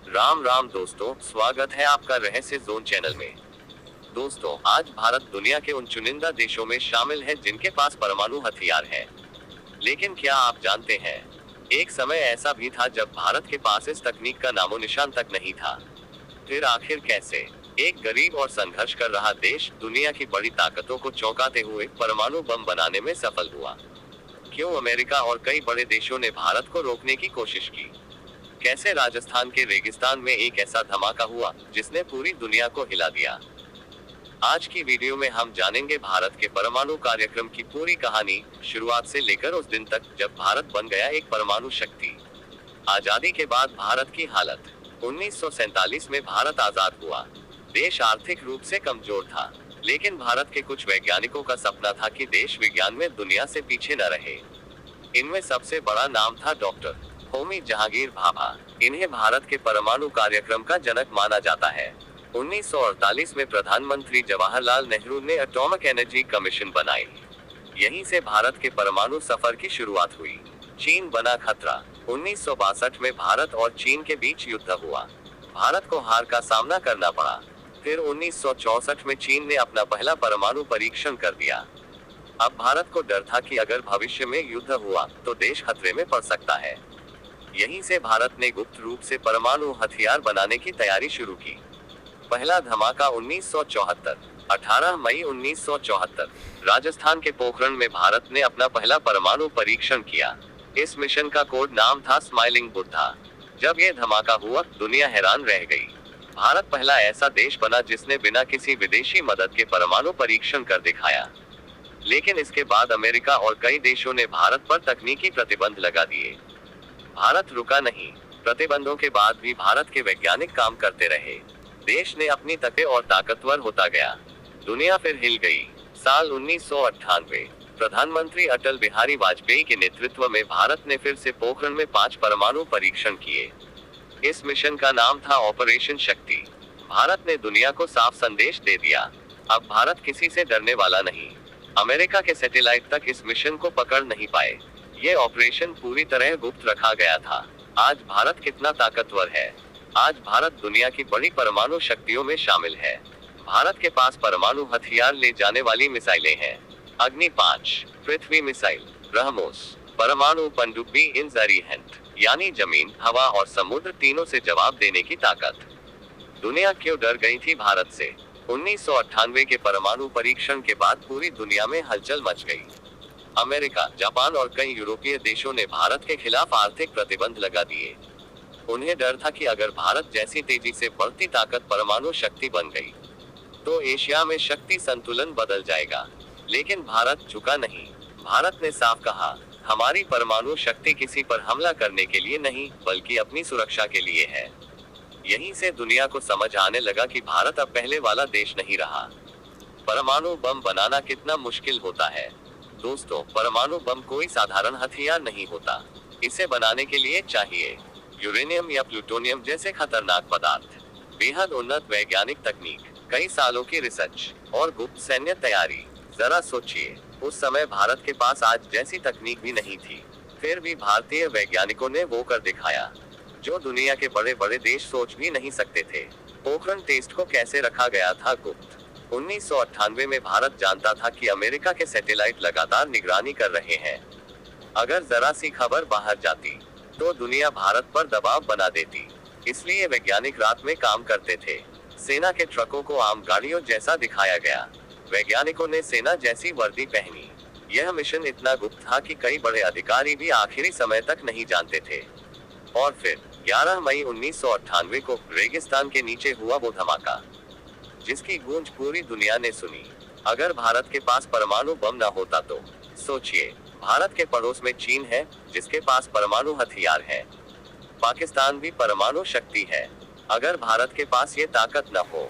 राम राम दोस्तों, स्वागत है आपका रहस्य जोन चैनल में। दोस्तों, आज भारत दुनिया के उन चुनिंदा देशों में शामिल है जिनके पास परमाणु हथियार है। लेकिन क्या आप जानते हैं, एक समय ऐसा भी था जब भारत के पास इस तकनीक का नामो निशान तक नहीं था। फिर आखिर कैसे एक गरीब और संघर्ष कर रहा देश दुनिया की बड़ी ताकतों को चौंकाते हुए परमाणु बम बनाने में सफल हुआ? क्यों अमेरिका और कई बड़े देशों ने भारत को रोकने की कोशिश की? कैसे राजस्थान के रेगिस्तान में एक ऐसा धमाका हुआ जिसने पूरी दुनिया को हिला दिया? आज की वीडियो में हम जानेंगे भारत के परमाणु कार्यक्रम की पूरी कहानी, शुरुआत से लेकर उस दिन तक जब भारत बन गया एक परमाणु शक्ति। आजादी के बाद भारत की हालत। 1947 में भारत आजाद हुआ। देश आर्थिक रूप से कमजोर था, लेकिन भारत के कुछ वैज्ञानिकों का सपना था कि देश विज्ञान में दुनिया से पीछे न रहे। इनमें सबसे बड़ा नाम था डॉक्टर होमी जहांगीर भाभा। इन्हें भारत के परमाणु कार्यक्रम का जनक माना जाता है। 1948 में प्रधानमंत्री जवाहरलाल नेहरू ने एटॉमिक एनर्जी कमीशन बनाई। यहीं से भारत के परमाणु सफर की शुरुआत हुई। चीन बना खतरा। 1962 में भारत और चीन के बीच युद्ध हुआ। भारत को हार का सामना करना पड़ा। फिर 1964 में चीन ने अपना पहला परमाणु परीक्षण कर दिया। अब भारत को डर था कि अगर भविष्य में युद्ध हुआ तो देश खतरे में पड़ सकता है। यहीं से भारत ने गुप्त रूप से परमाणु हथियार बनाने की तैयारी शुरू की। पहला धमाका 1974, 18 मई 1974, राजस्थान के पोखरण में भारत ने अपना पहला परमाणु परीक्षण किया। इस मिशन का कोड नाम था स्माइलिंग बुद्धा। जब यह धमाका हुआ, दुनिया हैरान रह गई। भारत पहला ऐसा देश बना जिसने बिना किसी विदेशी मदद के परमाणु परीक्षण कर दिखाया। लेकिन इसके बाद अमेरिका और कई देशों ने भारत पर तकनीकी प्रतिबंध लगा दिए। भारत रुका नहीं। प्रतिबंधों के बाद भी भारत के वैज्ञानिक काम करते रहे। देश ने अपनी तके और ताकतवर होता गया। दुनिया फिर हिल गई। साल 1998, प्रधानमंत्री अटल बिहारी वाजपेयी के नेतृत्व में भारत ने फिर से पोखरण में 5 परमाणु परीक्षण किए। इस मिशन का नाम था ऑपरेशन शक्ति। भारत ने दुनिया को साफ संदेश दे दिया, अब भारत किसी से डरने वाला नहीं। अमेरिका के सैटेलाइट तक इस मिशन को पकड़ नहीं पाए। ये ऑपरेशन पूरी तरह गुप्त रखा गया था। आज भारत कितना ताकतवर है। आज भारत दुनिया की बड़ी परमाणु शक्तियों में शामिल है। भारत के पास परमाणु हथियार ले जाने वाली मिसाइलें हैं। अग्नि 5 पृथ्वी मिसाइल, ब्रह्मोस परमाणु पनडुब्बी इंजरिहंट, यानी जमीन, हवा और समुद्र तीनों से जवाब देने की ताकत। दुनिया क्यों डर गई थी भारत से? 1998 के परमाणु परीक्षण के बाद पूरी दुनिया में हलचल मच गई। अमेरिका, जापान और कई यूरोपीय देशों ने भारत के खिलाफ आर्थिक प्रतिबंध लगा दिए। उन्हें डर था कि अगर भारत जैसी तेजी से बढ़ती ताकत परमाणु शक्ति बन गई तो एशिया में शक्ति संतुलन बदल जाएगा। लेकिन भारत झुका नहीं। भारत ने साफ कहा, हमारी परमाणु शक्ति किसी पर हमला करने के लिए नहीं, बल्कि अपनी सुरक्षा के लिए है। यहीं से दुनिया को समझ आने लगा कि भारत अब पहले वाला देश नहीं रहा। परमाणु बम बनाना कितना मुश्किल होता है। दोस्तों, परमाणु बम कोई साधारण हथियार नहीं होता। इसे बनाने के लिए चाहिए यूरेनियम या प्लूटोनियम जैसे खतरनाक पदार्थ, बेहद उन्नत वैज्ञानिक तकनीक, कई सालों की रिसर्च और गुप्त सैन्य तैयारी। जरा सोचिए, उस समय भारत के पास आज जैसी तकनीक भी नहीं थी। फिर भी भारतीय वैज्ञानिकों ने वो कर दिखाया जो दुनिया के बड़े बड़े देश सोच भी नहीं सकते थे। पोखरण टेस्ट को कैसे रखा गया था गुप्त? 1998 में भारत जानता था कि अमेरिका के सैटेलाइट लगातार निगरानी कर रहे हैं। अगर जरा सी खबर बाहर जाती तो दुनिया भारत पर दबाव बना देती। इसलिए वैज्ञानिक रात में काम करते थे। सेना के ट्रकों को आम गाड़ियों जैसा दिखाया गया। वैज्ञानिकों ने सेना जैसी वर्दी पहनी। यह मिशन इतना गुप्त था कि कई बड़े अधिकारी भी आखिरी समय तक नहीं जानते थे। और फिर 11 मई 1998 को रेगिस्तान के नीचे हुआ वो धमाका जिसकी गूंज पूरी दुनिया ने सुनी। अगर भारत के पास परमाणु बम न होता तो सोचिए, भारत के पड़ोस में चीन है जिसके पास परमाणु हथियार है। पाकिस्तान भी परमाणु शक्ति है। अगर भारत के पास ये ताकत न हो